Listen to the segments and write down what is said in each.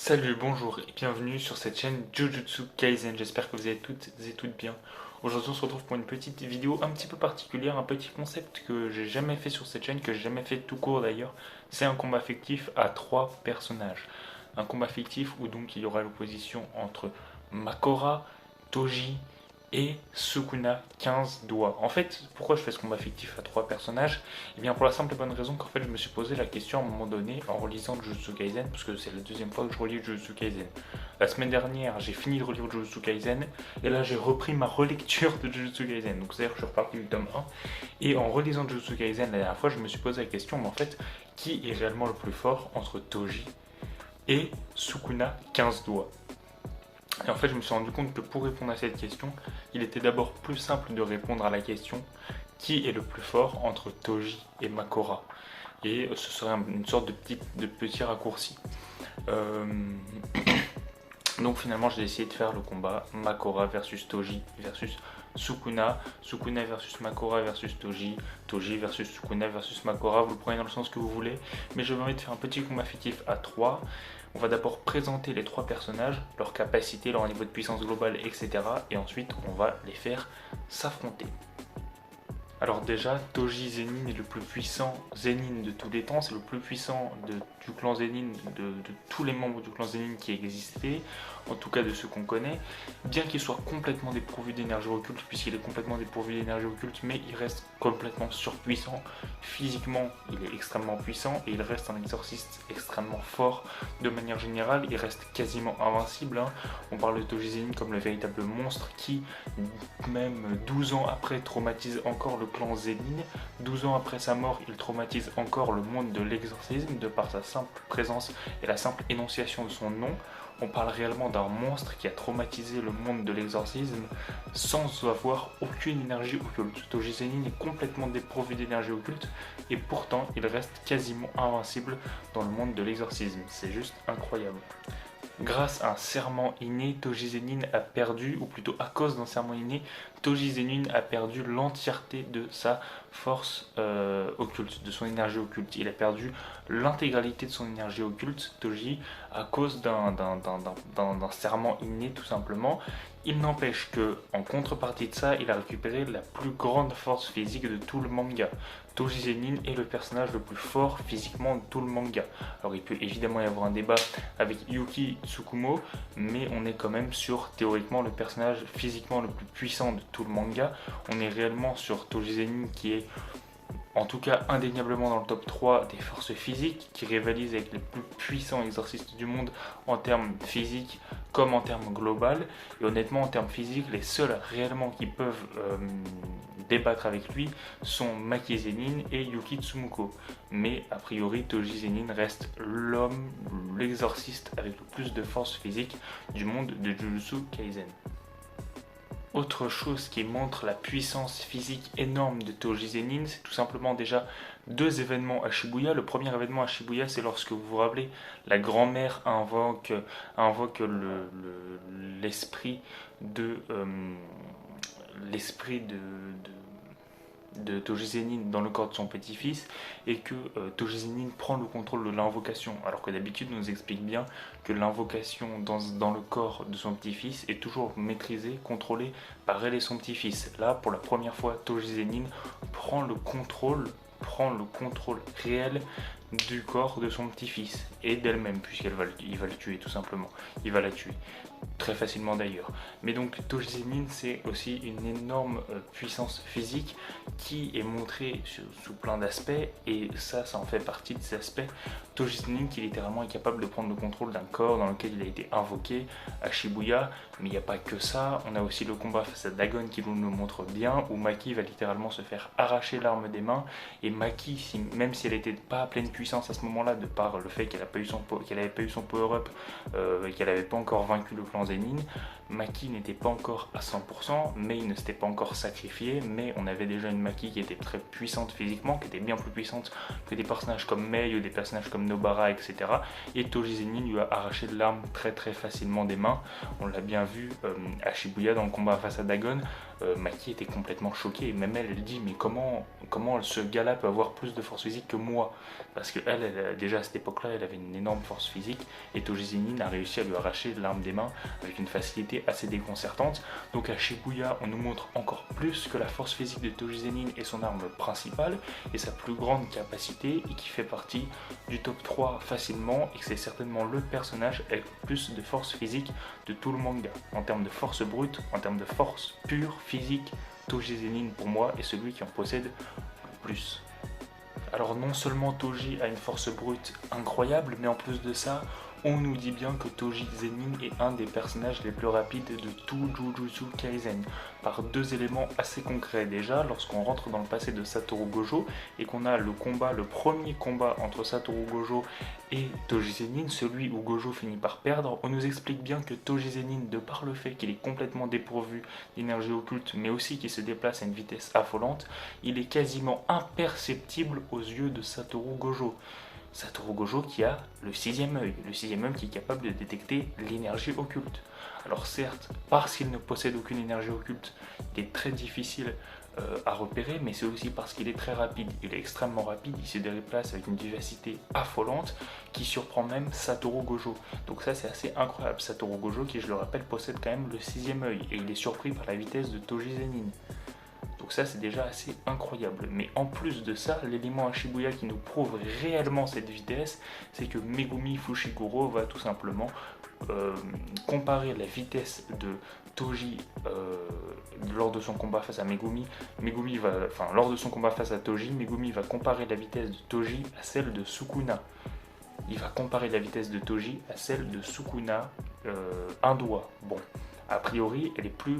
Salut, bonjour et bienvenue sur cette chaîne Jujutsu Kaisen, j'espère que vous allez toutes et toutes bien. Aujourd'hui on se retrouve pour une petite vidéo un petit peu particulière, un petit concept que j'ai jamais fait sur cette chaîne, que j'ai jamais fait tout court d'ailleurs. C'est un combat fictif à 3 personnages. Un combat fictif où donc il y aura l'opposition entre Makora, Toji et Sukuna 15 doigts. En fait, pourquoi je fais ce combat fictif à 3 personnages? Eh bien pour la simple et bonne raison qu'en fait je me suis posé la question à un moment donné en relisant Jujutsu Kaisen, parce que c'est la deuxième fois que je relis Jujutsu Kaisen. La semaine dernière j'ai fini de relire Jujutsu Kaisen, et là j'ai repris ma relecture de Jujutsu Kaisen, donc c'est-à-dire que je suis reparti du tome 1, et en relisant Jujutsu Kaisen la dernière fois je me suis posé la question, mais en fait, qui est réellement le plus fort entre Toji et Sukuna 15 doigts? Et en fait, je me suis rendu compte que pour répondre à cette question, il était d'abord plus simple de répondre à la question qui est le plus fort entre Toji et Makora. Et ce serait une sorte de petit raccourci. Euh, Donc finalement, j'ai décidé de faire le combat Makora versus Toji versus Sukuna, Sukuna versus Makora versus Toji, Toji versus Sukuna versus Makora, vous le prenez dans le sens que vous voulez, mais je vais envie de faire un petit combat fictif à 3. On va d'abord présenter les 3 personnages, leurs capacités, leur niveau de puissance globale, etc. Et ensuite, on va les faire s'affronter. Alors déjà, Toji Zenin est le plus puissant Zenin de tous les temps, c'est le plus puissant du clan Zenin, de tous les membres du clan Zenin qui existaient, en tout cas de ceux qu'on connaît, bien qu'il soit complètement dépourvu d'énergie occulte, puisqu'il est complètement dépourvu d'énergie occulte, mais il reste complètement surpuissant, physiquement il est extrêmement puissant, et il reste un exorciste extrêmement fort, de manière générale, il reste quasiment invincible, hein. On parle de Toji Zenin comme le véritable monstre qui, même 12 ans après, traumatise encore le clan Zenin. 12 ans après sa mort, il traumatise encore le monde de l'exorcisme de par sa simple présence et la simple énonciation de son nom. On parle réellement d'un monstre qui a traumatisé le monde de l'exorcisme sans avoir aucune énergie occulte. Toji Zenin est complètement dépourvu d'énergie occulte et pourtant il reste quasiment invincible dans le monde de l'exorcisme. C'est juste incroyable. Grâce à un serment inné, Toji Zenin a perdu, ou plutôt à cause d'un serment inné, Toji Zenin a perdu l'entièreté de sa force occulte, de son énergie occulte. Il a perdu l'intégralité de son énergie occulte, Toji, à cause d'un serment inné tout simplement. Il n'empêche que, en contrepartie de ça, il a récupéré la plus grande force physique de tout le manga. Toji Zenin est le personnage le plus fort physiquement de tout le manga. Alors il peut évidemment y avoir un débat avec Yuki Tsukumo, mais on est quand même sur théoriquement le personnage physiquement le plus puissant de tout le manga. On est réellement sur Toji Zenin qui est en tout cas indéniablement dans le top 3 des forces physiques, qui rivalisent avec les plus puissants exorcistes du monde en termes physiques comme en termes global. Et honnêtement, en termes physiques, les seuls réellement qui peuvent débattre avec lui sont Maki Zenin et Yuki Tsumuko. Mais a priori, Toji Zenin reste l'homme, l'exorciste avec le plus de force physique du monde de Jujutsu Kaisen. Autre chose qui montre la puissance physique énorme de Toji Zenin, c'est tout simplement déjà 2 événements à Shibuya. Le premier événement à Shibuya, c'est lorsque vous vous rappelez, la grand-mère invoque l'esprit de Toji Zenin dans le corps de son petit-fils et que Toji Zenin prend le contrôle de l'invocation, alors que d'habitude on nous explique bien que l'invocation dans le corps de son petit-fils est toujours maîtrisée, contrôlée par elle et son petit-fils. Là, pour la première fois, Toji Zenin prend le contrôle réel du corps de son petit-fils et d'elle-même, puisqu'il va le tuer tout simplement. Il va la tuer très facilement d'ailleurs. Mais donc Toji Zenin, c'est aussi une énorme puissance physique qui est montrée sous plein d'aspects, et ça en fait partie de ces aspects. Toji Zenin qui littéralement est capable de prendre le contrôle d'un corps dans lequel il a été invoqué à Shibuya, mais il n'y a pas que ça, on a aussi le combat face à Dagon qui nous le montre bien, où Maki va littéralement se faire arracher l'arme des mains, et Maki, même si elle n'était pas à pleine puissance à ce moment-là, de par le fait qu'elle n'avait pas eu son power-up, et qu'elle n'avait pas encore vaincu le clan Zenin, Maki n'était pas encore à 100%, mais il ne s'était pas encore sacrifié, mais on avait déjà une Maki qui était très puissante physiquement, qui était bien plus puissante que des personnages comme Mei ou des personnages comme Nobara, etc. Et Toji Zenin lui a arraché l'arme très très facilement des mains. On l'a bien vu à Shibuya dans le combat face à Dagon. Maki était complètement choquée, et même elle dit mais comment ce gars-là peut avoir plus de force physique que moi? Parce que déjà à cette époque-là, elle avait une énorme force physique, et Toji Zenin a réussi à lui arracher l'arme des mains avec une facilité assez déconcertante. Donc à Shibuya, on nous montre encore plus que la force physique de Toji Zenin est son arme principale, et sa plus grande capacité, et qui fait partie du top 3 facilement, et que c'est certainement le personnage avec le plus de force physique de tout le manga. En termes de force brute, en termes de force pure, physique, Toji Zenin pour moi est celui qui en possède le plus. Alors non seulement Toji a une force brute incroyable, mais en plus de ça, on nous dit bien que Toji Zenin est un des personnages les plus rapides de tout Jujutsu Kaisen, par deux éléments assez concrets. Déjà, lorsqu'on rentre dans le passé de Satoru Gojo et qu'on a le premier combat entre Satoru Gojo et Toji Zenin, celui où Gojo finit par perdre, on nous explique bien que Toji Zenin, de par le fait qu'il est complètement dépourvu d'énergie occulte, mais aussi qu'il se déplace à une vitesse affolante, il est quasiment imperceptible aux yeux de Satoru Gojo. Satoru Gojo qui a le sixième œil qui est capable de détecter l'énergie occulte. Alors certes, parce qu'il ne possède aucune énergie occulte, il est très difficile à repérer, mais c'est aussi parce qu'il est très rapide. Il est extrêmement rapide, il se déplace avec une vivacité affolante qui surprend même Satoru Gojo. Donc ça c'est assez incroyable. Satoru Gojo qui, je le rappelle, possède quand même le sixième œil, et il est surpris par la vitesse de Toji Zenin. Donc ça c'est déjà assez incroyable. Mais en plus de ça, l'élément à Shibuya qui nous prouve réellement cette vitesse, c'est que Megumi Fushiguro va tout simplement comparer la vitesse de Toji lors de son combat face à Megumi. Lors de son combat face à Toji, Megumi va comparer la vitesse de Toji à celle de Sukuna. Il va comparer la vitesse de Toji à celle de Sukuna, un doigt. Bon, a priori, elle est plus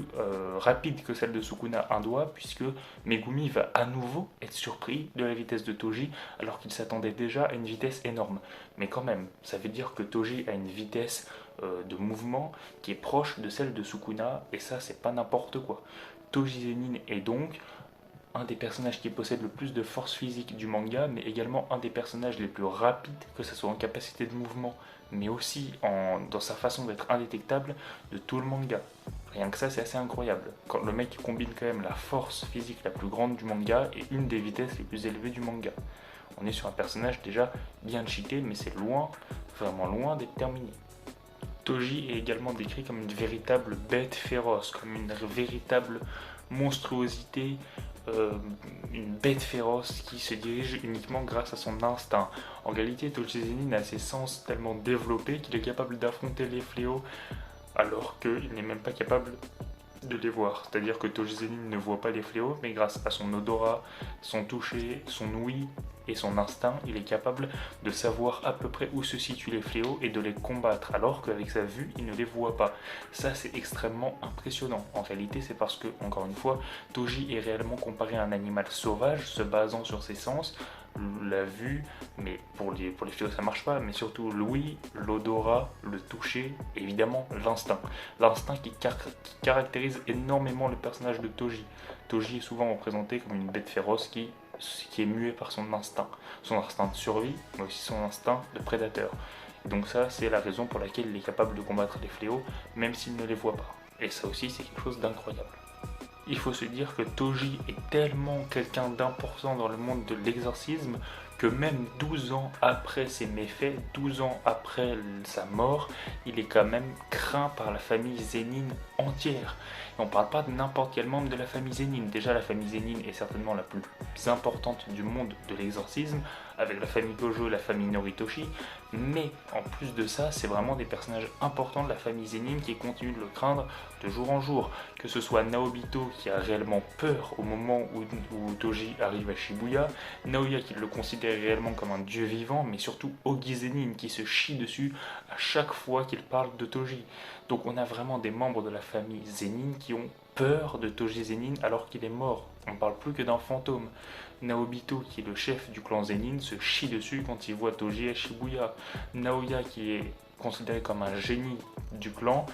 rapide que celle de Sukuna, un doigt, puisque Megumi va à nouveau être surpris de la vitesse de Toji, alors qu'il s'attendait déjà à une vitesse énorme. Mais quand même, ça veut dire que Toji a une vitesse de mouvement qui est proche de celle de Sukuna, et ça, c'est pas n'importe quoi. Toji Zenin est donc un des personnages qui possède le plus de force physique du manga, mais également un des personnages les plus rapides, que ce soit en capacité de mouvement, mais aussi dans sa façon d'être indétectable de tout le manga. Rien que ça, c'est assez incroyable. Quand le mec combine quand même la force physique la plus grande du manga et une des vitesses les plus élevées du manga. On est sur un personnage déjà bien cheaté, mais c'est loin, vraiment loin d'être terminé. Toji est également décrit comme une véritable bête féroce, comme une véritable monstruosité, une bête féroce qui se dirige uniquement grâce à son instinct. En réalité, Toji Zenin a ses sens tellement développés qu'il est capable d'affronter les fléaux alors qu'il n'est même pas capable de les voir. C'est-à-dire que Toji Zenin ne voit pas les fléaux, mais grâce à son odorat, son toucher, son ouïe et son instinct, il est capable de savoir à peu près où se situent les fléaux et de les combattre, alors qu'avec sa vue, il ne les voit pas. Ça, c'est extrêmement impressionnant. En réalité, c'est parce que, encore une fois, Toji est réellement comparé à un animal sauvage, se basant sur ses sens, la vue, mais pour les fléaux ça marche pas, mais surtout l'ouïe, l'odorat, le toucher, et évidemment l'instinct. L'instinct qui caractérise énormément le personnage de Toji. Toji est souvent représenté comme une bête féroce qui est muet par son instinct de survie, mais aussi son instinct de prédateur. Et donc ça, c'est la raison pour laquelle il est capable de combattre les fléaux, même s'il ne les voit pas. Et ça aussi, c'est quelque chose d'incroyable. Il faut se dire que Toji est tellement quelqu'un d'important dans le monde de l'exorcisme que même 12 ans après ses méfaits, 12 ans après sa mort, il est quand même craint par la famille Zenin entière. Et on ne parle pas de n'importe quel membre de la famille Zenin. Déjà, la famille Zenin est certainement la plus importante du monde de l'exorcisme, avec la famille Gojo et la famille Noritoshi, mais en plus de ça, c'est vraiment des personnages importants de la famille Zenin qui continuent de le craindre de jour en jour. Que ce soit Naobito qui a réellement peur au moment où Toji arrive à Shibuya, Naoya qui le considère réellement comme un dieu vivant, mais surtout Ogi Zenin qui se chie dessus à chaque fois qu'il parle de Toji. Donc on a vraiment des membres de la famille Zenin qui ont peur de Toji Zenin alors qu'il est mort. On ne parle plus que d'un fantôme. Naobito, qui est le chef du clan Zenin, se chie dessus quand il voit Toji à Shibuya. Naoya, qui est considéré comme un génie du clan,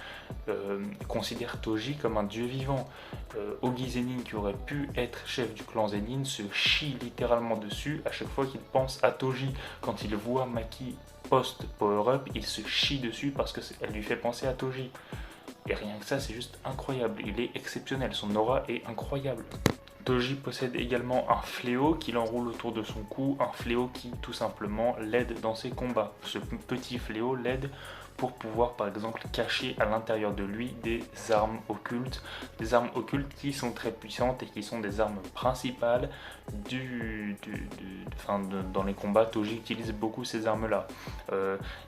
considère Toji comme un dieu vivant. Ogi Zenin, qui aurait pu être chef du clan Zenin, se chie littéralement dessus à chaque fois qu'il pense à Toji. Quand il voit Maki post-power-up, il se chie dessus parce qu'elle lui fait penser à Toji. Et rien que ça, c'est juste incroyable. Il est exceptionnel, son aura est incroyable. Toji possède également un fléau qu'il enroule autour de son cou, un fléau qui tout simplement l'aide dans ses combats. Ce petit fléau l'aide pour pouvoir par exemple cacher à l'intérieur de lui des armes occultes qui sont très puissantes et qui sont des armes principales dans les combats. Toji utilise beaucoup ces armes là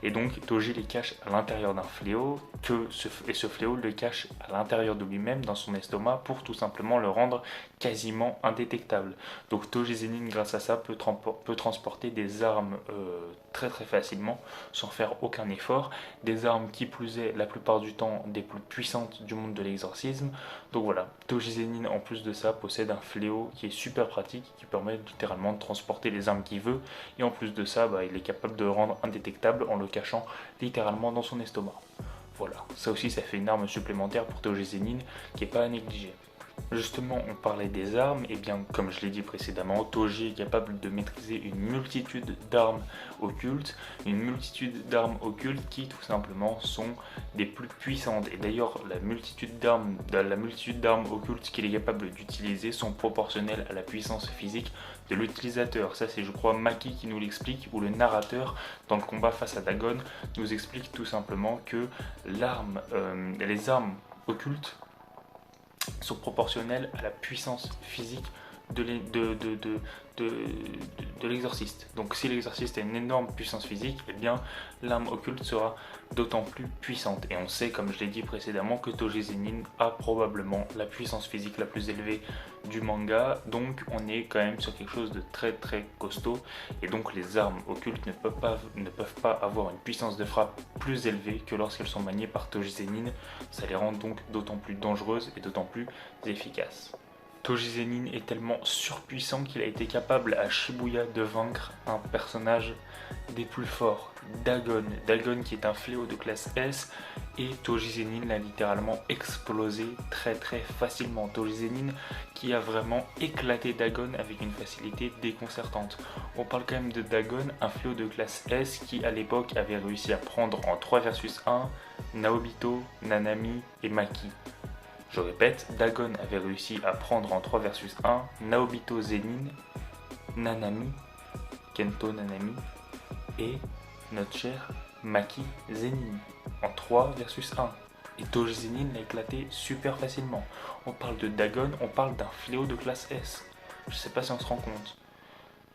et donc Toji les cache à l'intérieur d'un fléau et ce fléau le cache à l'intérieur de lui-même dans son estomac pour tout simplement le rendre quasiment indétectable. Donc Toji Zenin grâce à ça peut transporter des armes très facilement sans faire aucun effort, des armes qui plus est la plupart du temps des plus puissantes du monde de l'exorcisme. Donc voilà, Toji Zenin en plus de ça possède un fléau qui est super pratique, qui permet littéralement de transporter les armes qu'il veut, et en plus de ça il est capable de le rendre indétectable en le cachant littéralement dans son estomac. Voilà, ça aussi ça fait une arme supplémentaire pour Toji Zenin qui n'est pas à négliger. Justement, on parlait des armes, et bien comme je l'ai dit précédemment, Toji est capable de maîtriser une multitude d'armes occultes, qui tout simplement sont des plus puissantes. Et d'ailleurs, la multitude d'armes occultes qu'il est capable d'utiliser sont proportionnelles à la puissance physique de l'utilisateur. Ça c'est je crois Maki qui nous l'explique, ou le narrateur dans le combat face à Dagon nous explique tout simplement que les armes occultes sont proportionnelles à la puissance physique de l'exorciste. Donc si l'exorciste a une énorme puissance physique, eh bien l'arme occulte sera d'autant plus puissante. Et on sait, comme je l'ai dit précédemment, que Toji Zenin a probablement la puissance physique la plus élevée du manga, donc on est quand même sur quelque chose de très costaud, et donc les armes occultes ne peuvent pas avoir une puissance de frappe plus élevée que lorsqu'elles sont maniées par Toji Zenin. Ça les rend donc d'autant plus dangereuses et d'autant plus efficaces. Toji Zenin est tellement surpuissant qu'il a été capable à Shibuya de vaincre un personnage des plus forts, Dagon. Dagon qui est un fléau de classe S, et Toji Zenin l'a littéralement explosé très facilement. Toji Zenin qui a vraiment éclaté Dagon avec une facilité déconcertante. On parle quand même de Dagon, un fléau de classe S qui à l'époque avait réussi à prendre en 3 versus 1 Naobito, Nanami et Maki. Je répète, Dagon avait réussi à prendre en 3 versus 1 Naobito Zenin, Nanami, Kento Nanami et notre cher Maki Zenin en 3 versus 1. Et Toji Zenin l'a éclaté super facilement. On parle de Dagon, on parle d'un fléau de classe S. Je sais pas si on se rend compte.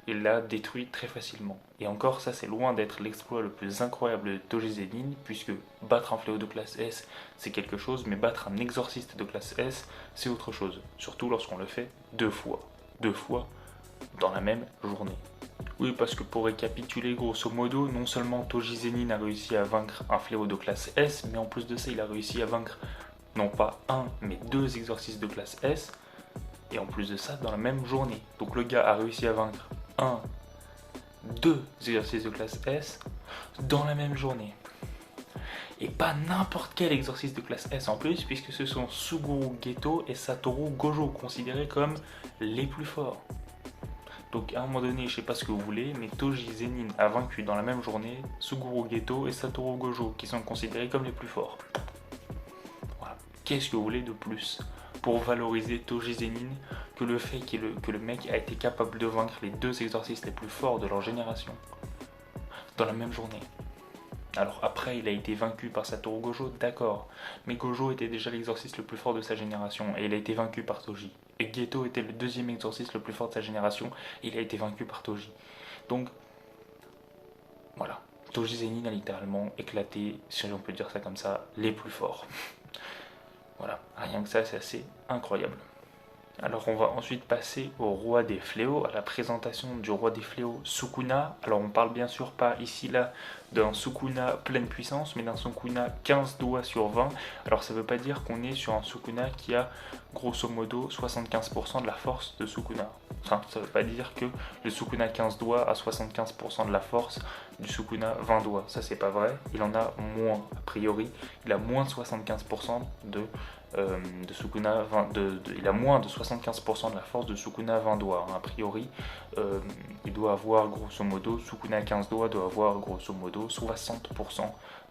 Il l'a détruit très facilement. Et encore, ça c'est loin d'être l'exploit le plus incroyable de Toji Zenin, puisque battre un fléau de classe S c'est quelque chose, mais battre un exorciste de classe S c'est autre chose. Surtout lorsqu'on le fait 2 fois. 2 fois dans la même journée. Oui, parce que pour récapituler grosso modo, non seulement Toji Zenin a réussi à vaincre un fléau de classe S, mais en plus de ça il a réussi à vaincre non pas un, mais 2 exorcistes de classe S, et en plus de ça dans la même journée. Donc le gars a réussi à vaincre 2 exercices de classe S dans la même journée. Et pas n'importe quel exorciste de classe S en plus, puisque ce sont Suguru Geto et Satoru Gojo, considérés comme les plus forts. Donc à un moment donné, je sais pas ce que vous voulez, mais Toji Zenin a vaincu dans la même journée Suguru Geto et Satoru Gojo, qui sont considérés comme les plus forts. Voilà. Qu'est-ce que vous voulez de plus pour valoriser Toji Zenin que le fait que le mec a été capable de vaincre les 2 exorcistes les plus forts de leur génération dans la même journée? Alors après, il a été vaincu par Satoru Gojo, d'accord, mais Gojo était déjà l'exorciste le plus fort de sa génération et il a été vaincu par Toji. Et Geto était le 2e exorciste le plus fort de sa génération et il a été vaincu par Toji. Donc voilà, Toji Zenin a littéralement éclaté, si on peut dire ça comme ça, les plus forts. Voilà, rien que ça, c'est assez incroyable. Alors on va ensuite passer au roi des fléaux, à la présentation du roi des fléaux Sukuna. Alors on parle bien sûr pas ici là d'un Sukuna pleine puissance, mais d'un Sukuna 15 doigts sur 20. Alors ça veut pas dire qu'on est sur un Sukuna qui a grosso modo 75% de la force de Sukuna. Enfin, ça veut pas dire que le Sukuna 15 doigts a 75% de la force du Sukuna 20 doigts. Ça c'est pas vrai, il en a moins a priori, il a moins de 75% de Sukuna 20, il a moins de 75% de la force de Sukuna 20 doigts. A priori, il doit avoir grosso modo, Sukuna 15 doigts doit avoir grosso modo KO 60%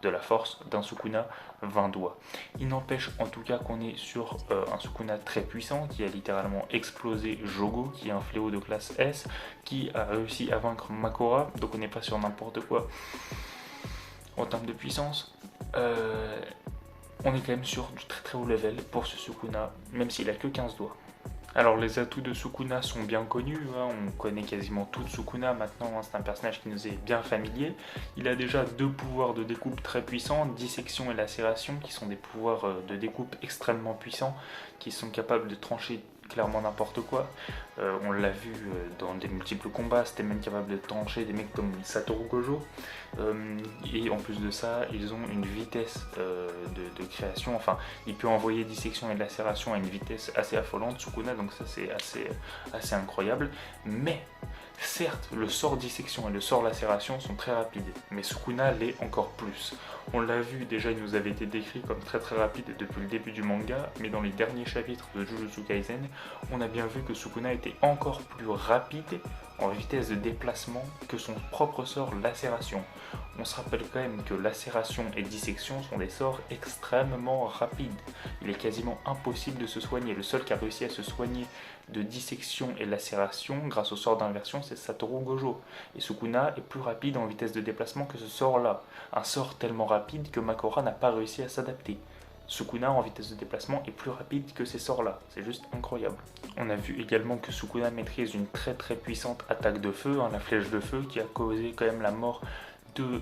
de la force d'un Sukuna 20 doigts. Il n'empêche en tout cas qu'on est sur un Sukuna très puissant qui a littéralement explosé Jogo, qui est un fléau de classe S, qui a réussi à vaincre Makora, donc on n'est pas sur n'importe quoi en termes de puissance. On est quand même sur du très très haut level pour ce Sukuna, même s'il a que 15 doigts. Alors les atouts de Sukuna sont bien connus, hein, on connaît quasiment tout de Sukuna maintenant, hein, c'est un personnage qui nous est bien familier. Il a déjà deux pouvoirs de découpe très puissants, dissection et lacération, qui sont des pouvoirs de découpe extrêmement puissants, qui sont capables de trancher clairement n'importe quoi. On l'a vu dans des multiples combats, c'était même capable de trancher des mecs comme Satoru Gojo. Et en plus de ça, ils ont une vitesse de création, enfin, il peut envoyer dissection et lacération à une vitesse assez affolante, Sukuna, donc ça c'est assez incroyable. Mais certes, le sort dissection et le sort lacération sont très rapides, mais Sukuna l'est encore plus. On l'a vu, déjà il nous avait été décrit comme très très rapide depuis le début du manga, mais dans les derniers chapitres de Jujutsu Kaisen, on a bien vu que Sukuna était encore plus rapide en vitesse de déplacement que son propre sort lacération. On se rappelle quand même que lacération et dissection sont des sorts extrêmement rapides. Il est quasiment impossible de se soigner. Le seul qui a réussi à se soigner de dissection et lacération grâce au sort d'inversion, c'est Satoru Gojo. Et Sukuna est plus rapide en vitesse de déplacement que ce sort-là. Un sort tellement rapide que Makora n'a pas réussi à s'adapter. Sukuna en vitesse de déplacement est plus rapide que ces sorts-là. C'est juste incroyable. On a vu également que Sukuna maîtrise une très très puissante attaque de feu, hein, la flèche de feu, qui a causé quand même la mort de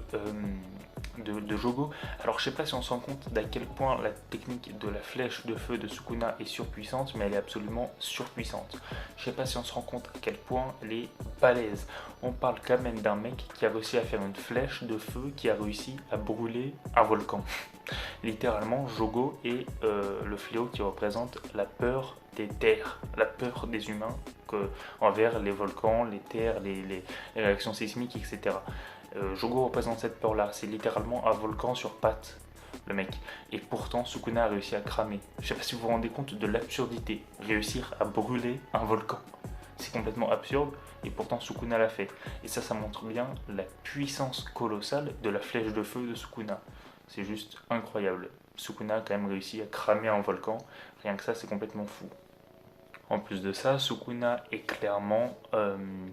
Jogo. Alors je sais pas si on se rend compte d'à quel point la technique de la flèche de feu de Sukuna est surpuissante, mais elle est absolument surpuissante. Je sais pas si on se rend compte à quel point elle est balèze. On parle quand même d'un mec qui a réussi à faire une flèche de feu qui a réussi à brûler un volcan. Littéralement, Jogo est le fléau qui représente la peur des terres, la peur des humains envers les volcans, les terres, les réactions sismiques, etc. Jogo représente cette peur-là, c'est littéralement un volcan sur pattes, le mec. Et pourtant, Sukuna a réussi à cramer. Je sais pas si vous vous rendez compte de l'absurdité. Réussir à brûler un volcan. C'est complètement absurde, et pourtant Sukuna l'a fait. Et ça montre bien la puissance colossale de la flèche de feu de Sukuna. C'est juste incroyable. Sukuna a quand même réussi à cramer un volcan. Rien que ça, c'est complètement fou. En plus de ça, Sukuna est clairement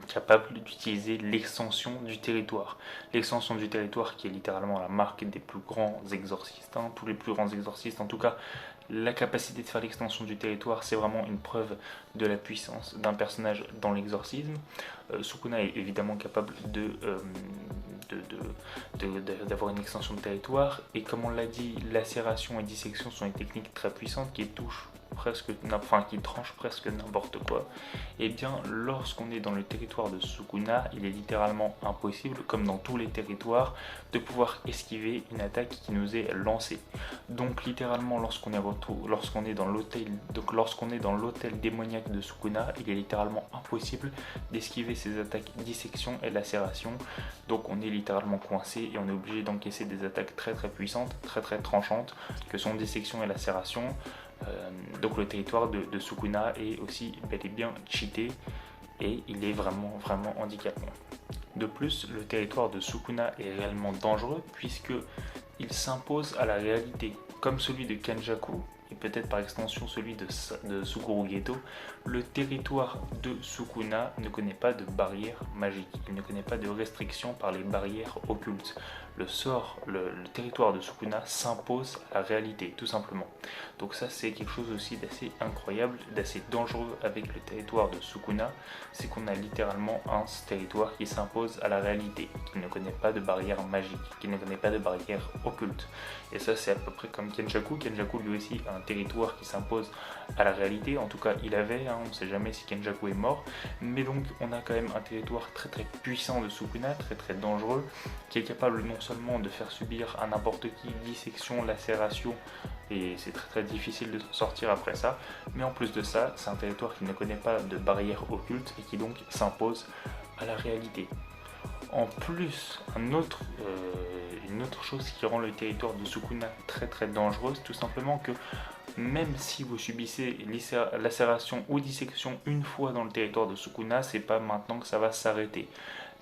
capable d'utiliser l'extension du territoire. L'extension du territoire qui est littéralement la marque des plus grands exorcistes, hein, tous les plus grands exorcistes. En tout cas, la capacité de faire l'extension du territoire, c'est vraiment une preuve de la puissance d'un personnage dans l'exorcisme. Sukuna est évidemment capable d'avoir une extension de territoire. Et comme on l'a dit, lacération et dissection sont des techniques très puissantes qui tranchent presque n'importe quoi. Et bien, lorsqu'on est dans le territoire de Sukuna, il est littéralement impossible, comme dans tous les territoires, de pouvoir esquiver une attaque qui nous est lancée. Donc littéralement, lorsqu'on est dans l'hôtel démoniaque de Sukuna, il est littéralement impossible d'esquiver ces attaques dissection et lacération. Donc on est littéralement coincé et on est obligé d'encaisser des attaques très très puissantes, très très tranchantes, que sont dissection et lacération. Donc le territoire de Sukuna est aussi bel et bien cheaté et il est vraiment vraiment handicapant. De plus, le territoire de Sukuna est réellement dangereux puisque il s'impose à la réalité, comme celui de Kenjaku et peut-être par extension celui de Tsukuru Geto. Le territoire de Sukuna ne connaît pas de barrière magique, il ne connaît pas de restrictions par les barrières occultes. Le territoire de Sukuna s'impose à la réalité, tout simplement. Donc ça, c'est quelque chose aussi d'assez incroyable, d'assez dangereux avec le territoire de Sukuna, c'est qu'on a littéralement un territoire qui s'impose à la réalité, qui ne connaît pas de barrière magique, qui ne connaît pas de barrière occulte. Et ça, c'est à peu près comme Kenjaku. Kenjaku, lui aussi, a un territoire qui s'impose à la réalité. En tout cas, il avait, on ne sait jamais si Kenjaku est mort. Mais donc, on a quand même un territoire très très puissant de Sukuna, très très dangereux, qui est capable non seulement de faire subir à n'importe qui dissection, lacération, et c'est très très difficile de s'en sortir après ça, mais en plus de ça, c'est un territoire qui ne connaît pas de barrière occulte et qui donc s'impose à la réalité. En plus, une autre chose qui rend le territoire de Sukuna très très dangereuse, tout simplement que même si vous subissez lacération ou dissection une fois dans le territoire de Sukuna, c'est pas maintenant que ça va s'arrêter.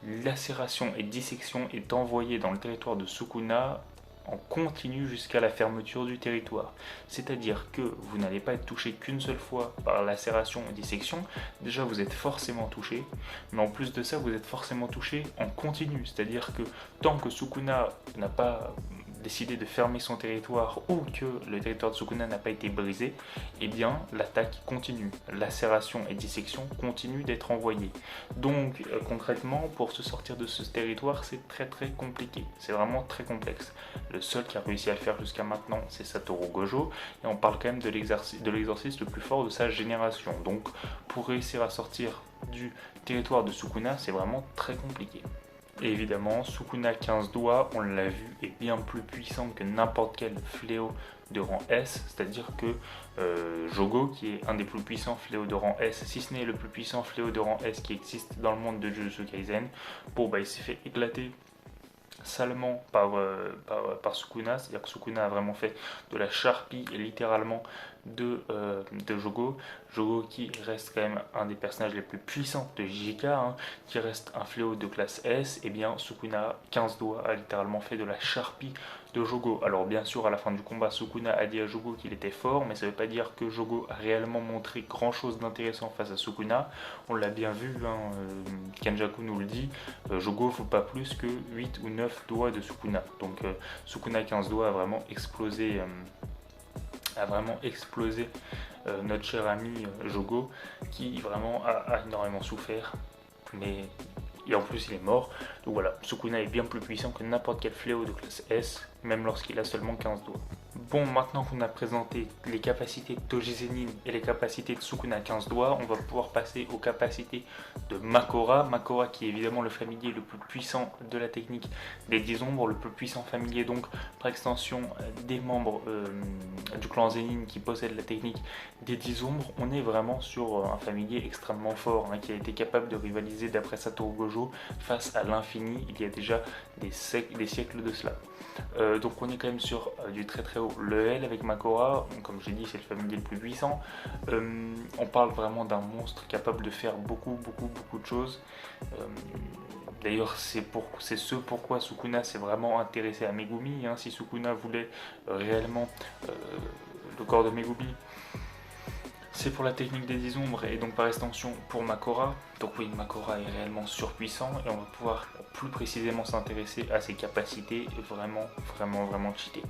lacération et dissection est envoyée dans le territoire de Sukuna en continu jusqu'à la fermeture du territoire. C'est-à-dire que vous n'allez pas être touché qu'une seule fois par lacération et dissection. Déjà, vous êtes forcément touché, mais en plus de ça, vous êtes forcément touché en continu. C'est-à-dire que tant que Sukuna n'a pas décidé de fermer son territoire ou que le territoire de Sukuna n'a pas été brisé, eh bien l'attaque continue, lacération et dissection continuent d'être envoyées. Donc concrètement, pour se sortir de ce territoire, c'est très compliqué, c'est vraiment très complexe. Le seul qui a réussi à le faire jusqu'à maintenant, c'est Satoru Gojo, et on parle quand même de l'exorciste le plus fort de sa génération. Donc pour réussir à sortir du territoire de Sukuna, c'est vraiment très compliqué. Et évidemment, Sukuna 15 doigts, on l'a vu, est bien plus puissant que n'importe quel fléau de rang S, c'est-à-dire que Jogo, qui est un des plus puissants fléaux de rang S, si ce n'est le plus puissant fléau de rang S qui existe dans le monde de Jujutsu Kaisen, bon bah il s'est fait éclater salement par Sukuna, c'est-à-dire que Sukuna a vraiment fait de la charpie littéralement de Jogo. Jogo qui reste quand même un des personnages les plus puissants de JK, hein, qui reste un fléau de classe S, et bien Sukuna 15 doigts a littéralement fait de la charpie de Jogo. Alors bien sûr à la fin du combat Sukuna a dit à Jogo qu'il était fort, mais ça ne veut pas dire que Jogo a réellement montré grand chose d'intéressant face à Sukuna. On l'a bien vu, hein, Kenjaku nous le dit, Jogo ne faut pas plus que 8 ou 9 doigts de Sukuna. Donc Sukuna 15 doigts a vraiment explosé notre cher ami Jogo, qui vraiment a énormément souffert, et en plus il est mort. Donc voilà, Sukuna est bien plus puissant que n'importe quel fléau de classe S, même lorsqu'il a seulement 15 doigts. Bon, maintenant qu'on a présenté les capacités de Toji Zenin et les capacités de Sukuna 15 doigts, on va pouvoir passer aux capacités de Makora. Makora qui est évidemment le familier le plus puissant de la technique des 10 ombres, le plus puissant familier donc par extension des membres du clan Zenin qui possède la technique des 10 ombres. On est vraiment sur un familier extrêmement fort, hein, qui a été capable de rivaliser d'après Satoru Gojo face à l'infini il y a déjà des siècles de cela. Donc on est quand même sur du très haut level avec Makora, comme j'ai dit c'est le familier le plus puissant. On parle vraiment d'un monstre capable de faire beaucoup de choses. D'ailleurs c'est ce pourquoi Sukuna s'est vraiment intéressé à Megumi, hein. Si Sukuna voulait réellement le corps de Megumi, c'est pour la technique des 10 ombres et donc par extension pour Makora. Donc oui, Makora est réellement surpuissant et on va pouvoir plus précisément s'intéresser à ses capacités vraiment cheatées.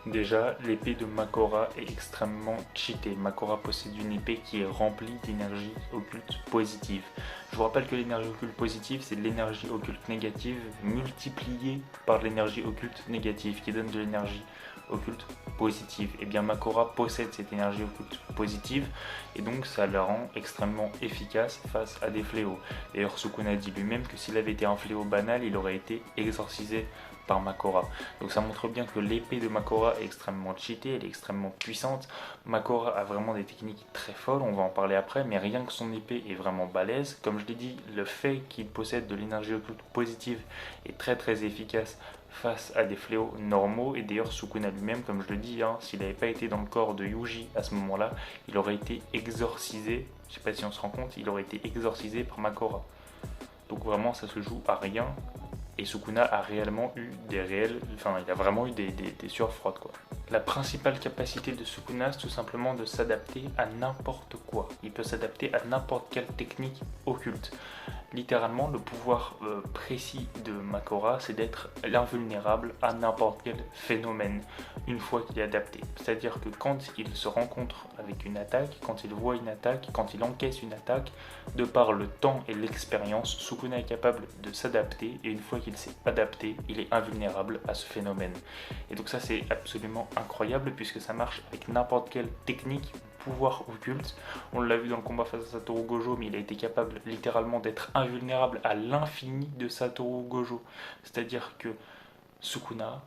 Déjà, l'épée de Makora est extrêmement cheatée. Makora possède une épée qui est remplie d'énergie occulte positive. Je vous rappelle que l'énergie occulte positive, c'est l'énergie occulte négative multipliée par l'énergie occulte négative qui donne de l'énergie occulte positive. Et bien Makora possède cette énergie occulte positive et donc ça la rend extrêmement efficace face à des fléaux. D'ailleurs Sukuna dit lui-même que s'il avait été un fléau banal, il aurait été exorcisé par Makora. Donc ça montre bien que l'épée de Makora est extrêmement cheatée, elle est extrêmement puissante. Makora a vraiment des techniques très folles, on va en parler après, mais rien que son épée est vraiment balèze. Comme je l'ai dit, le fait qu'il possède de l'énergie occulte positive est très efficace face à des fléaux normaux. Et d'ailleurs Sukuna lui-même, comme je le dis, hein, s'il n'avait pas été dans le corps de Yuji à ce moment-là, il aurait été exorcisé, je sais pas si on se rend compte, il aurait été exorcisé par Makora. Donc vraiment ça se joue à rien. Et Sukuna a réellement eu il a vraiment eu des sueurs froides, quoi. La principale capacité de Sukuna, c'est tout simplement de s'adapter à n'importe quoi. Il peut s'adapter à n'importe quelle technique occulte. Littéralement, le pouvoir précis de Makora, c'est d'être invulnérable à n'importe quel phénomène une fois qu'il est adapté. C'est-à-dire que quand il se rencontre avec une attaque, quand il voit une attaque, quand il encaisse une attaque, de par le temps et l'expérience, Sukuna est capable de s'adapter et une fois qu'il s'est adapté, il est invulnérable à ce phénomène. Et donc ça c'est absolument incroyable puisque ça marche avec n'importe quelle technique, pouvoir occulte. On l'a vu dans le combat face à Satoru Gojo, mais il a été capable littéralement d'être invulnérable à l'infini de Satoru Gojo. C'est-à-dire que Sukuna,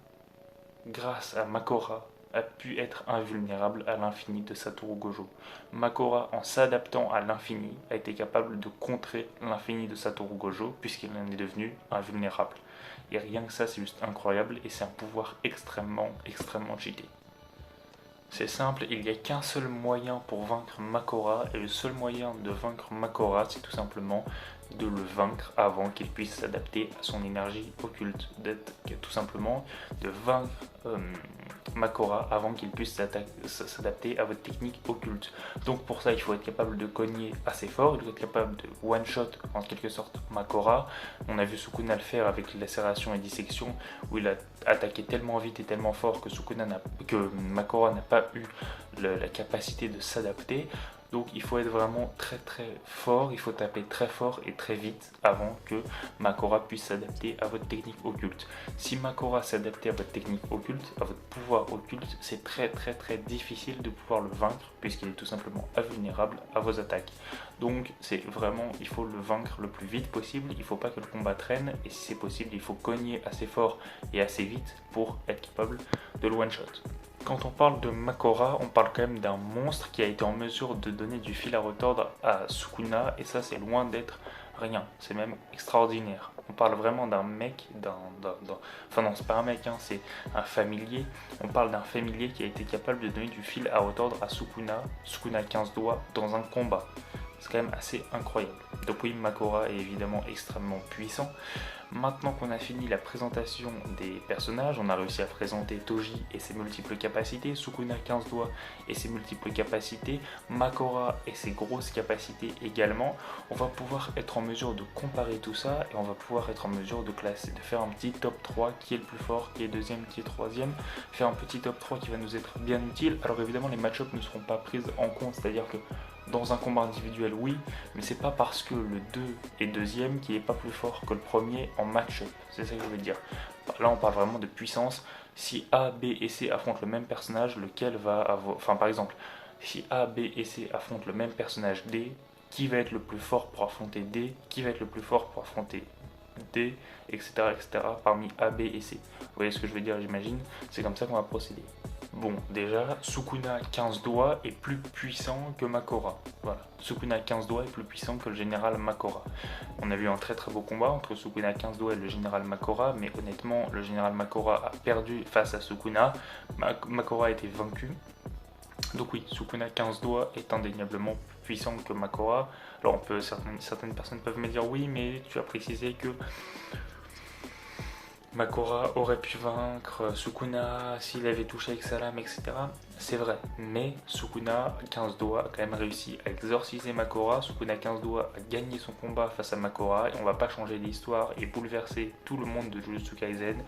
grâce à Makora, a pu être invulnérable à l'infini de Satoru Gojo. Makora, en s'adaptant à l'infini, a été capable de contrer l'infini de Satoru Gojo, puisqu'il en est devenu invulnérable. Et rien que ça, c'est juste incroyable, et c'est un pouvoir extrêmement cheaté. C'est simple, il n'y a qu'un seul moyen pour vaincre Makora, et le seul moyen de vaincre Makora, c'est tout simplement de le vaincre avant qu'il puisse s'adapter à son énergie occulte, tout simplement de vaincre Makora avant qu'il puisse s'adapter à votre technique occulte. Donc pour ça il faut être capable de cogner assez fort, il faut être capable de one shot en quelque sorte Makora. On a vu Sukuna le faire avec lacération et dissection où il a attaqué tellement vite et tellement fort que Makora n'a pas eu la capacité de s'adapter. Donc il faut être vraiment très très fort, il faut taper très fort et très vite avant que Makora puisse s'adapter à votre technique occulte. Si Makora s'adapte à votre technique occulte, à votre pouvoir occulte, c'est très très très difficile de pouvoir le vaincre puisqu'il est tout simplement invulnérable à vos attaques. Donc c'est vraiment, il faut le vaincre le plus vite possible, il ne faut pas que le combat traîne et si c'est possible, il faut cogner assez fort et assez vite pour être capable de le one shot. Quand on parle de Makora, on parle quand même d'un monstre qui a été en mesure de donner du fil à retordre à Sukuna et ça c'est loin d'être rien, c'est même extraordinaire. On parle vraiment d'un mec, enfin non c'est pas un mec, hein, c'est un familier. On parle d'un familier qui a été capable de donner du fil à retordre à Sukuna 15 doigts dans un combat. C'est quand même assez incroyable. Donc oui, Makora est évidemment extrêmement puissant. Maintenant qu'on a fini la présentation des personnages, on a réussi à présenter Toji et ses multiples capacités, Sukuna 15 doigts et ses multiples capacités, Makora et ses grosses capacités également. On va pouvoir être en mesure de comparer tout ça et on va pouvoir être en mesure de classer, de faire un petit top 3, qui est le plus fort, qui est deuxième, qui est troisième, faire un petit top 3 qui va nous être bien utile. Alors évidemment les match-ups ne seront pas prises en compte, c'est-à-dire que dans un combat individuel, oui, mais c'est pas parce que le 2 est deuxième qu'il n'est pas plus fort que le premier en match-up. C'est ça que je veux dire. Là, on parle vraiment de puissance. Si A, B et C affrontent le même personnage, lequel va avoir. Enfin, par exemple, si A, B et C affrontent le même personnage D, qui va être le plus fort pour affronter D, qui va être le plus fort pour affronter D, etc., etc., parmi A, B et C. Vous voyez ce que je veux dire, j'imagine. C'est comme ça qu'on va procéder. Bon, déjà, Sukuna 15 doigts est plus puissant que Makora. Voilà, Sukuna 15 doigts est plus puissant que le général Makora. On a vu un très très beau combat entre Sukuna 15 doigts et le général Makora, mais honnêtement, le général Makora a perdu face à Sukuna. Makora a été vaincu. Donc oui, Sukuna 15 doigts est indéniablement plus puissant que Makora. Alors certaines personnes peuvent me dire oui, mais tu as précisé que Makora aurait pu vaincre Sukuna s'il avait touché avec sa lame, etc. C'est vrai, mais Sukuna 15 doigts a quand même réussi à exorciser Makora. Sukuna 15 doigts a gagné son combat face à Makora et on va pas changer l'histoire et bouleverser tout le monde de Jujutsu Kaisen.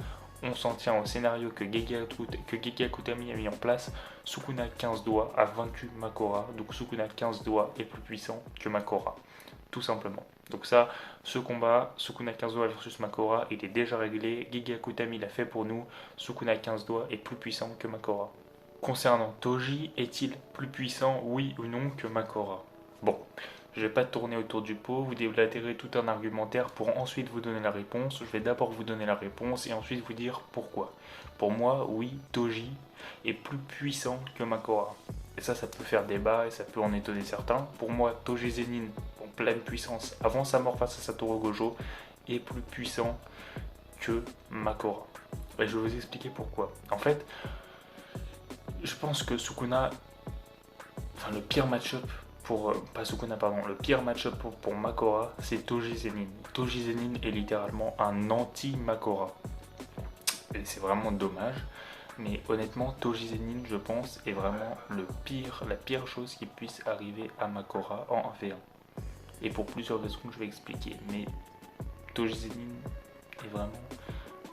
On s'en tient au scénario que Gege Akutami a mis en place. Sukuna 15 doigts a vaincu Makora, donc Sukuna 15 doigts est plus puissant que Makora. Tout simplement. Donc ça, ce combat, Sukuna 15 doigts versus Makora, il est déjà réglé. Gege Akutami l'a fait pour nous. Sukuna 15 doigts est plus puissant que Makora. Concernant Toji, est-il plus puissant, oui ou non, que Makora? Bon, je ne vais pas tourner autour du pot, vous déblatérer tout un argumentaire pour ensuite vous donner la réponse. Je vais d'abord vous donner la réponse et ensuite vous dire pourquoi. Pour moi, oui, Toji est plus puissant que Makora. Et ça peut faire débat et ça peut en étonner certains. Pour moi, Toji Zenin, en pleine puissance, avant sa mort face à Satoru Gojo, est plus puissant que Makora. Et je vais vous expliquer pourquoi. En fait, je pense que Sukuna, enfin le pire match-up pour, pas Sukuna pardon, le pire match-up pour Makora, c'est Toji Zenin. Toji Zenin est littéralement un anti-Makora. Et c'est vraiment dommage. Mais honnêtement, Toji Zenin, je pense, est vraiment la pire chose qui puisse arriver à Makora en 1v1. Et pour plusieurs raisons que je vais expliquer. Mais Toji Zenin est vraiment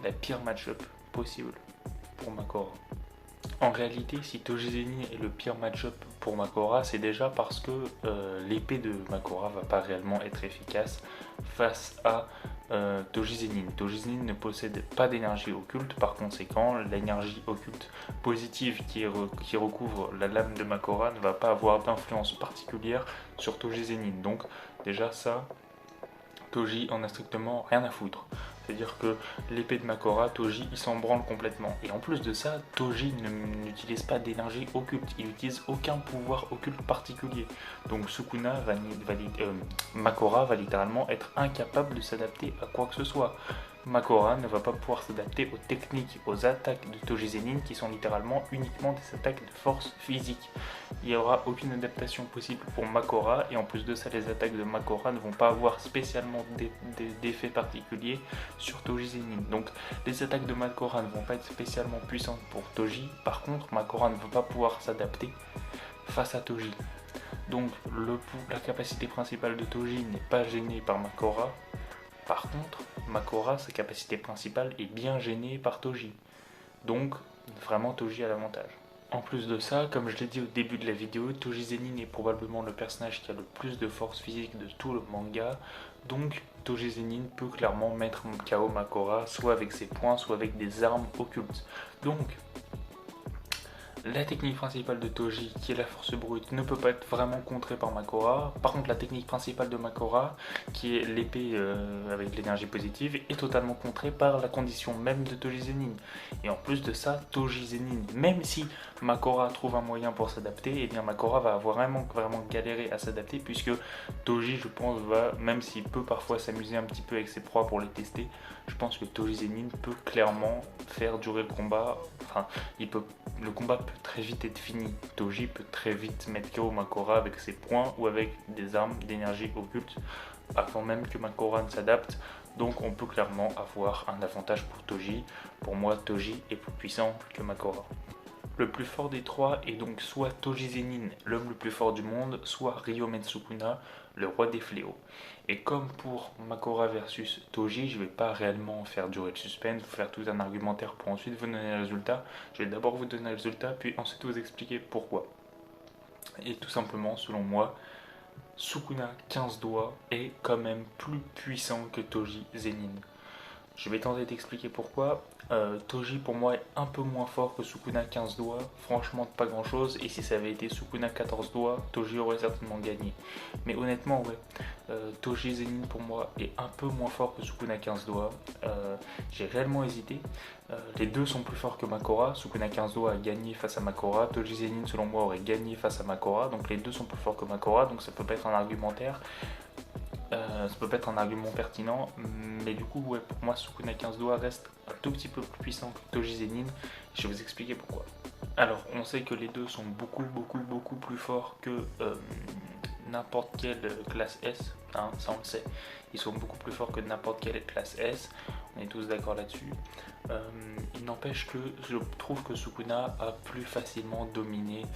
la pire match-up possible pour Makora. En réalité, si Toji Zenin est le pire match-up pour Makora, c'est déjà parce que l'épée de Makora va pas réellement être efficace face à Toji Zenin. Toji Zenin ne possède pas d'énergie occulte, par conséquent, l'énergie occulte positive qui recouvre la lame de Makora ne va pas avoir d'influence particulière sur Toji Zenin. Donc déjà ça, Toji en a strictement rien à foutre. C'est-à-dire que l'épée de Makora, Toji, il s'en branle complètement. Et en plus de ça, Toji n'utilise pas d'énergie occulte. Il n'utilise aucun pouvoir occulte particulier. Donc Makora va littéralement être incapable de s'adapter à quoi que ce soit. Makora ne va pas pouvoir s'adapter aux techniques, aux attaques de Toji Zenin qui sont littéralement uniquement des attaques de force physique. Il n'y aura aucune adaptation possible pour Makora et en plus de ça les attaques de Makora ne vont pas avoir spécialement d'effets particuliers sur Toji Zenin. Donc les attaques de Makora ne vont pas être spécialement puissantes pour Toji, par contre Makora ne va pas pouvoir s'adapter face à Toji. Donc la capacité principale de Toji n'est pas gênée par Makora. Par contre, Makora, sa capacité principale est bien gênée par Toji. Donc, vraiment Toji a l'avantage. En plus de ça, comme je l'ai dit au début de la vidéo, Toji Zenin est probablement le personnage qui a le plus de force physique de tout le manga. Donc, Toji Zenin peut clairement mettre KO Makora, soit avec ses poings, soit avec des armes occultes. Donc, la technique principale de Toji, qui est la force brute, ne peut pas être vraiment contrée par Makora. Par contre, la technique principale de Makora, qui est l'épée avec l'énergie positive, est totalement contrée par la condition même de Toji Zenin. Et en plus de ça, Toji Zenin, même si Makora trouve un moyen pour s'adapter, et bien Makora va vraiment galérer à s'adapter, puisque Toji, je pense, va, même s'il peut parfois s'amuser un petit peu avec ses proies pour les tester, je pense que Toji Zenin peut clairement faire durer le combat. Enfin, le combat peut très vite être fini. Toji peut très vite mettre KO Makora avec ses poings ou avec des armes d'énergie occulte avant même que Makora ne s'adapte. Donc on peut clairement avoir un avantage pour Toji. Pour moi, Toji est plus puissant que Makora. Le plus fort des trois est donc soit Toji Zenin, l'homme le plus fort du monde, soit Ryomen Sukuna, le roi des fléaux. Et comme pour Makora versus Toji, je ne vais pas réellement faire durer le suspense, vous faire tout un argumentaire pour ensuite vous donner le résultat. Je vais d'abord vous donner le résultat, puis ensuite vous expliquer pourquoi. Et tout simplement, selon moi, Sukuna 15 doigts est quand même plus puissant que Toji Zenin. Je vais tenter d'expliquer pourquoi. Toji pour moi est un peu moins fort que Sukuna 15 doigts, franchement pas grand chose, et si ça avait été Sukuna 14 doigts, Toji aurait certainement gagné. Mais honnêtement ouais, Toji Zenin pour moi est un peu moins fort que Sukuna 15 doigts, j'ai réellement hésité. Les deux sont plus forts que Makora, Sukuna 15 doigts a gagné face à Makora, Toji Zenin selon moi aurait gagné face à Makora, donc les deux sont plus forts que Makora, donc ça peut pas être un argumentaire. Ça peut pas être un argument pertinent, mais du coup, ouais, pour moi, Sukuna 15 doigts reste un tout petit peu plus puissant que Toji Zenin. Je vais vous expliquer pourquoi. Alors, on sait que les deux sont beaucoup plus forts que n'importe quelle classe S, hein, ça on le sait. Ils sont beaucoup plus forts que n'importe quelle classe S, on est tous d'accord là-dessus. Il n'empêche que je trouve que Sukuna a plus facilement dominé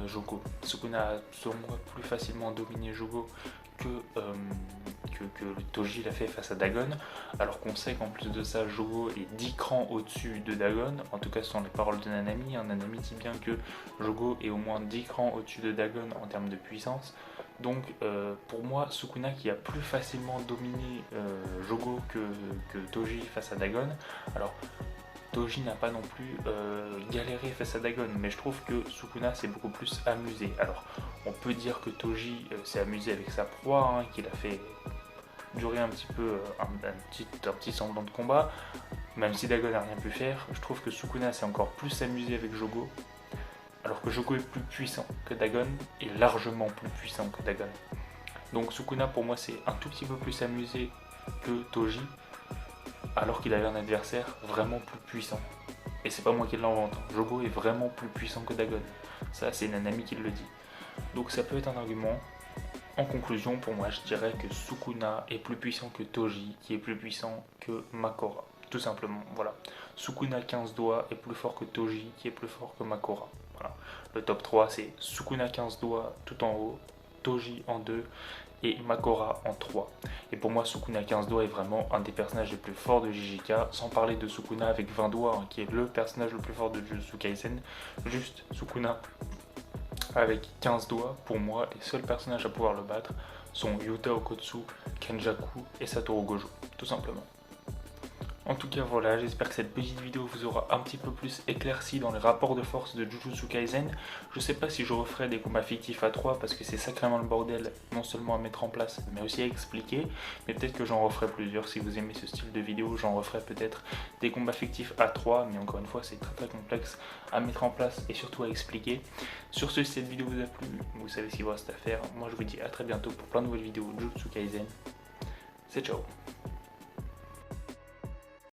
Jogo. Sukuna a selon moi plus facilement dominé Jogo que Toji l'a fait face à Dagon, alors qu'on sait qu'en plus de ça, Jogo est 10 crans au-dessus de Dagon, en tout cas ce sont les paroles de Nanami, Nanami dit bien que Jogo est au moins 10 crans au-dessus de Dagon en termes de puissance, donc pour moi, Sukuna qui a plus facilement dominé Jogo que Toji face à Dagon, alors Toji n'a pas non plus galéré face à Dagon, mais je trouve que Sukuna s'est beaucoup plus amusé. Alors, on peut dire que Toji s'est amusé avec sa proie, hein, qu'il a fait durer un petit peu un petit semblant de combat, même si Dagon n'a rien pu faire. Je trouve que Sukuna s'est encore plus amusé avec Jogo, alors que Jogo est plus puissant que Dagon, et largement plus puissant que Dagon. Donc Sukuna pour moi c'est un tout petit peu plus amusé que Toji, alors qu'il avait un adversaire vraiment plus puissant. Et c'est pas moi qui l'invente, Jogo est vraiment plus puissant que Dagon. Ça c'est Nanami qui le dit. Donc ça peut être un argument. En conclusion, pour moi je dirais que Sukuna est plus puissant que Toji, qui est plus puissant que Makora. Tout simplement, voilà. Sukuna 15 doigts est plus fort que Toji, qui est plus fort que Makora. Voilà. Le top 3 c'est Sukuna 15 doigts tout en haut, Toji en 2 et Makora en 3. Et pour moi, Sukuna 15 doigts est vraiment un des personnages les plus forts de JJK, sans parler de Sukuna avec 20 doigts, hein, qui est le personnage le plus fort de Jujutsu Kaisen. Juste Sukuna avec 15 doigts, pour moi, les seuls personnages à pouvoir le battre sont Yuta Okotsu, Kenjaku et Satoru Gojo, tout simplement. En tout cas voilà, j'espère que cette petite vidéo vous aura un petit peu plus éclairci dans les rapports de force de Jujutsu Kaisen. Je sais pas si je referai des combats fictifs à 3 parce que c'est sacrément le bordel, non seulement à mettre en place mais aussi à expliquer. Mais peut-être que j'en referai plusieurs, si vous aimez ce style de vidéo, j'en referai peut-être des combats fictifs à 3. Mais encore une fois c'est très complexe à mettre en place et surtout à expliquer. Sur ce, si cette vidéo vous a plu, vous savez ce qu'il vous reste à faire. Moi je vous dis à très bientôt pour plein de nouvelles vidéos de Jujutsu Kaisen. C'est ciao.